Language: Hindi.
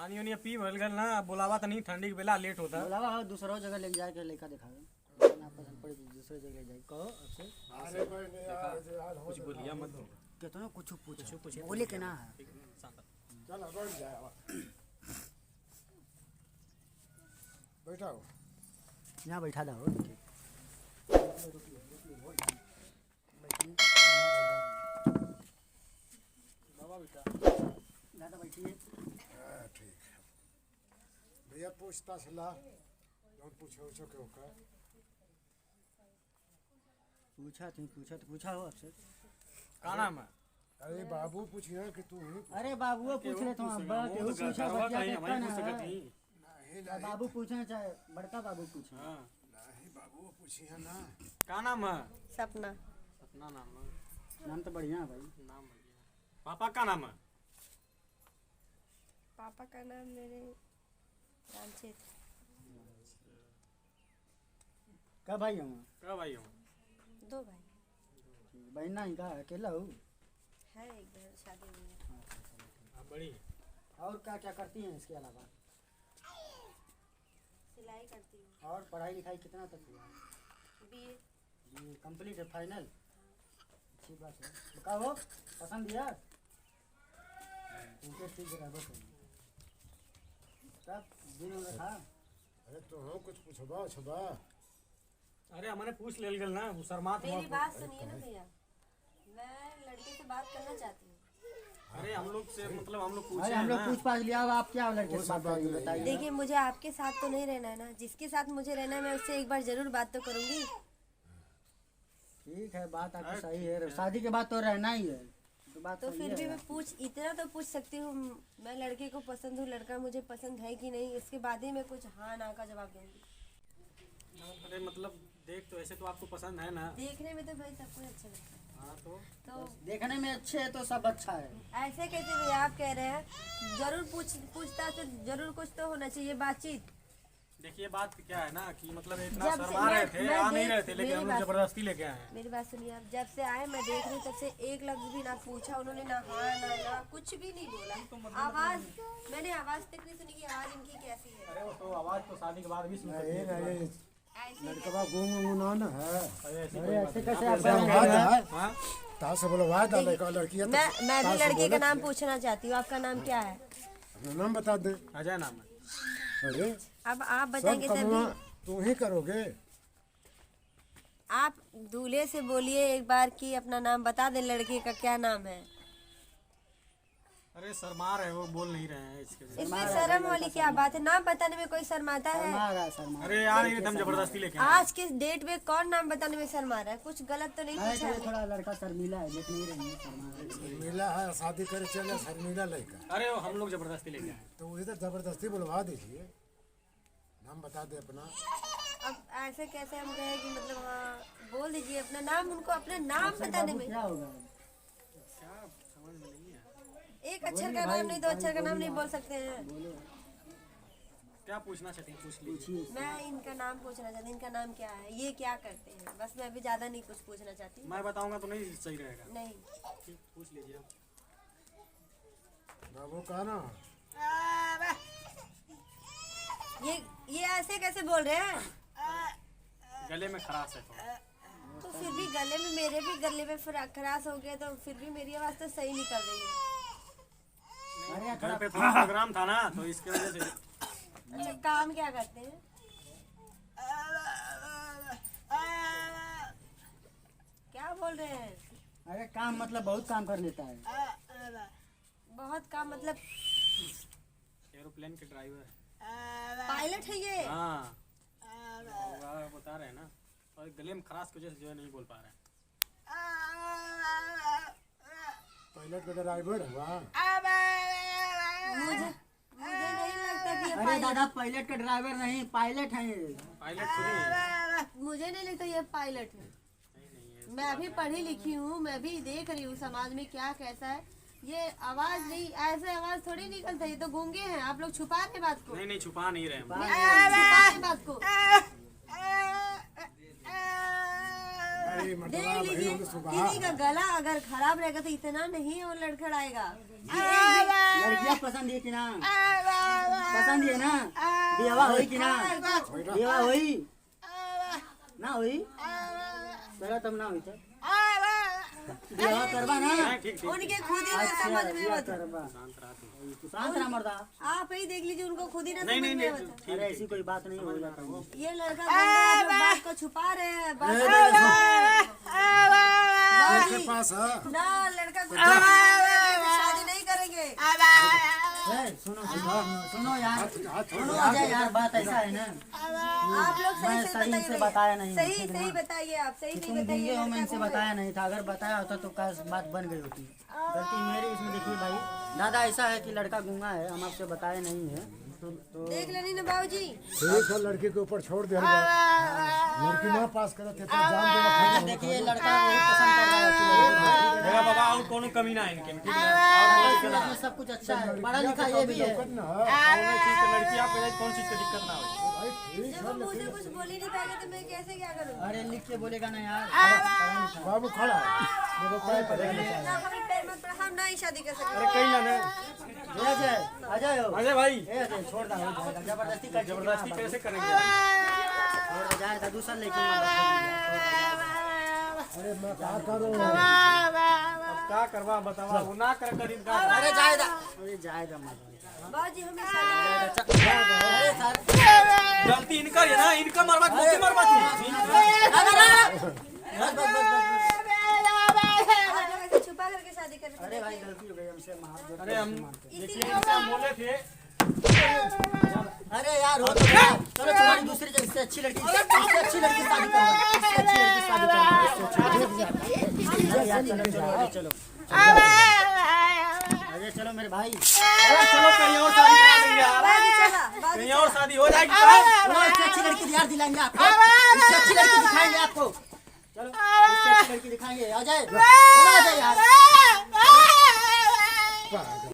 पानी उनी पी भल गल ना, बुलावा तो नहीं, ठंडी के बेला लेट होता। बुलावा हो दूसरा जगह ले जाके लेका दिखावे ना पसंद पड़े दूसरे जगह ले जाए कहो अच्छे। अरे भाई कुछ बोलिया मत। कितना कुछ पूछ बोले के ना है। चल बैठ जाए, बैठा हो यहाँ बैठा दो बैठिए। ठीक है भैया, पूछता सलाह जौन पूछो के होकर पूछा हो आपसे का नाम है? अरे बाबू पूछिए कि तू ही अरे बाबू पूछ रहे तुम केहू पूछा बच्चा देखता ना बाबू पूछना चाहे बड़का बाबू पूछे। नहीं बाबू पूछिए ना। का नाम है? सपना। सपना नाम है। नाम तो बढ़िया है भाई। नाम बढ़िया। पापा का नाम है? पापा का नाम मेरे रामचेत। क्या भाई हूँ? का भाई हो? 2 भाई। बहन नहीं का अकेला हूँ? है एक बहन, शादी हुई है। बड़ी। और क्या क्या करती हैं इसके अलावा? सिलाई करती हूँ। और पढ़ाई लिखाई कितना तक हुआ? BA। कंप्लीट है फाइनल? अच्छी बात है। तो क्या हो पसंद दिया? ठीक है बस सब दिन हो रखा। अरे तो हम कुछ पूछबा छबा। अरे हमने पूछ ले गल ना, वो शर्मा था। मेरी बात सुनिए ना भैया, मैं लड़के से बात करना चाहती हूँ। अरे हम लोग से मतलब हम लोग पूछे अरे हम लोग पूछ पाछ लिया। अब आप क्या लड़के से बात करेंगे बताइए। देखिए मुझे आपके साथ तो नहीं रहना है ना, जिसके साथ मुझे रहना है मैं उससे एक बार जरूर बात तो करूंगी। ठीक है बात आपकी सही है, शादी के बाद तो रहना ही है तो बात तो सही फिर है। भी मैं इतना तो पूछ सकती हूँ, मैं लड़के को पसंद हूँ, लड़का मुझे पसंद है कि नहीं, इसके बाद ही मैं कुछ हाँ ना का जवाब दूंगी। अरे मतलब देख तो ऐसे तो आपको पसंद है ना? देखने में तो भाई सब कुछ अच्छा लगता है। हाँ तो देखने में अच्छे है तो सब अच्छा है। ऐसे कैसे भैया आप कह रहे हैं? जरूर पूछता तो जरूर कुछ तो होना चाहिए बातचीत। देखिए बात क्या है ना कि मतलब इतना जब से शर्मा रहे थे, मैं आ नहीं रहे थे, लेकिन मेरी हम बात- जबरदस्ती लेके आए हैं। मेरी बात सुनिए आप, जब से आए मैं देख रही तब से एक लफ्ज भी ना पूछा उन्होंने, ना हाँ ना कुछ भी नहीं बोला। आवाज मैंने आवाज तक नहीं सुनी कि आवाज इनकी कैसी है। अरे वो तो आवाज तो शादी के बाद भी सुन नहीं नहीं ऐसे लड़कवा गुंगुना ना है। अरे ऐसे कैसे आप हाँ ता से बोलवा दा लड़का लड़की है। मैं भी लड़के का नाम पूछना चाहती हूँ। आपका नाम क्या है? अपना नाम बता दे। अजय नाम है। अरे अब आप सब बताएंगे कमवा तभी। तू ही करोगे। आप दूल्हे से बोलिए एक बार कि अपना नाम बता दे, लड़के का क्या नाम है। अरे शर्मा रहे हो, बोल नहीं रहे हैं इसके लिए। इसमें शर्म वाली क्या बात है? नाम बताने में कोई शर्माता है? शर्मा अरे यार ये एकदम जबरदस्ती लेके आए। आज के डेट में कौन नाम बताने में शर्मा रहा है? कुछ गलत तो नहीं पूछा है? थोड़ा लड़का शर्मीला है देख नहीं रही है शर्मा। मिला है शादी करे चले शर्मिला लड़का, अरे वो हम लोग जबरदस्ती लेके आए। तो उधर जबरदस्ती बुलवा दीजिए। नाम बता दे अपना। अब ऐसे कैसे हम कहें कि मतलब हाँ बोल दीजिए अपना नाम, उनको अपना नाम बताने में क्या होगा? एक अक्षर का नाम नहीं, 2 अक्षर का नाम नहीं बोल सकते हैं। क्या पूछना चाहती हैं? पूछ लीजिए। मैं इनका नाम पूछना चाहती हूँ, इनका नाम क्या है, ये क्या करते हैं, बस मैं अभी ज्यादा नहीं कुछ पूछना चाहती। मैं बताऊंगा तो नहीं सही रहेगा। नहीं ठीक, पूछ लीजिए। बाबू का ना ये ऐसे कैसे बोल रहे हैं? गले में खराश है थोड़ा। तो फिर भी गले में, मेरे भी गले में खराश हो गया, तो फिर भी मेरी आवाज तो सही निकल रही है। घर पे थोड़ा प्रोग्राम था ना, तो इसके वजह से। अच्छा काम क्या करते हैं? क्या बोल रहे हैं? अरे काम मतलब बहुत काम कर लेता है। बहुत काम मतलब एरोप्लेन के ड्राइवर है। पायलट है ये? हाँ बता रहे हैं ना, और गले में खराश की वजह से जो है नहीं बोल पा रहे हैं। पायलट का ड्राइवर हुआ। मुझे नहीं लगता कि ये अरे दादा पायलट का ड्राइवर नहीं पायलट है ये। पायलट थोड़ी है। मुझे नहीं लगता ये पायलट है। नहीं नहीं है। मैं भी पढ़ी लिखी हूँ, मैं भी देख रही हूँ समाज में क्या कैसा है। ये आवाज नहीं, ऐसे आवाज थोड़ी निकलता है, ये तो गूंगे हैं। आप लोग छुपा रहे बात को। नहीं छुपा नहीं रहे हम। छुपा रहे बात को। अरे देख मतलब लीजिए किसी का गला अगर खराब रहेगा तो इतना नहीं वो लड़खड़ाएगा। लड़कियां पसंद है कि ना? पसंद है ना बियावा होई कि ना बियावा होई ना होई चला तब ना होई तो बियावा करवा ना ठीक उनके खुद ही ना समझ में बियावा होता करवा तू शांत रहा मर्दा आप ही देख लीजिए उनको खुद ही ना नहीं समझ नहीं में नहीं होता अरे ऐसी कोई बात नहीं हो जाता है। ये लड़का बंदा जो बात को छुपा रहे हैं बात के पास है ना लड़का शादी नहीं करेंगे ए, सुनो यार सुनो अजय यार बात ऐसा है ना आप लोग मैं सही सही से से बताइए बताया नहीं सही ठीक सही ना? बताइए आप सही तुम नहीं गूंगे बताइए हो मैं लड़का इनसे कौन है? बताया नहीं था अगर बताया होता तो क्या बात बन गई होती गलती मेरी इसमें देखिए भाई दादा ऐसा है कि लड़का गूंगा है हम आपसे बताए नहीं है तो देख लेनी ना बाबूजी ठीक है लड़की के ऊपर छोड़ दे लड़की ना पास करे थे तो जान देना देखिए लड़का बहुत पसंद कर रहा है मेरा बाबा और कोनो कमी ना है इनके में, ठीक है और में सब कुछ अच्छा है पढ़ा लिखा ये भी है कौन चीज का लड़की आप कौन चीज का दिक्कत ना हो जब वो मुझे कुछ बोल ही नहीं पाएगा तो मैं कैसे क्या करूँ अरे लिख के बोलेगा ना यार बाबू खड़ा मेरे पैर पर ना हमें पैर मत पड़ा हम ना ही शादी कर सकते अरे कहीं ना ए अजय अजय हो अजय भाई ए अजय छोड़ दा हो जाएगा जबरदस्ती कर जबरदस्ती कैसे करेंगे छोड़ जाएगा दूसरा लेके अरे मैं क्या करूं अब क्या करवा बतावा वो ना कर कर इनका अरे जाएगा मत बाबूजी हमें शादी अरे सर गलती इनका है ना इनका मरवा मोती मरवा आप लोग ऐसे छुपा करके शादी कर अरे भाई गलती हो गई हमसे माफ अरे हम देखिए इनसे हम बोले थे अरे यार हो तो गया चलो तुम्हारी दूसरी जगह से अच्छी लड़की इससे अच्छी लड़की शादी करवा इससे अच्छी लड़की शादी करवा चलो अरे चलो मेरे भाई अरे चलो कहीं और शादी करा देंगे यार बाबूजी चला बाबूजी कहीं और शादी हो जाएगी साहब चलो इससे अच्छी लड़की यार दिलाएंगे आपको इससे अच्छी लड़की दिखाएंगे आपको चलो इससे अच्छी लड़की दिखाएंगे अजय चलो अजय यार पागल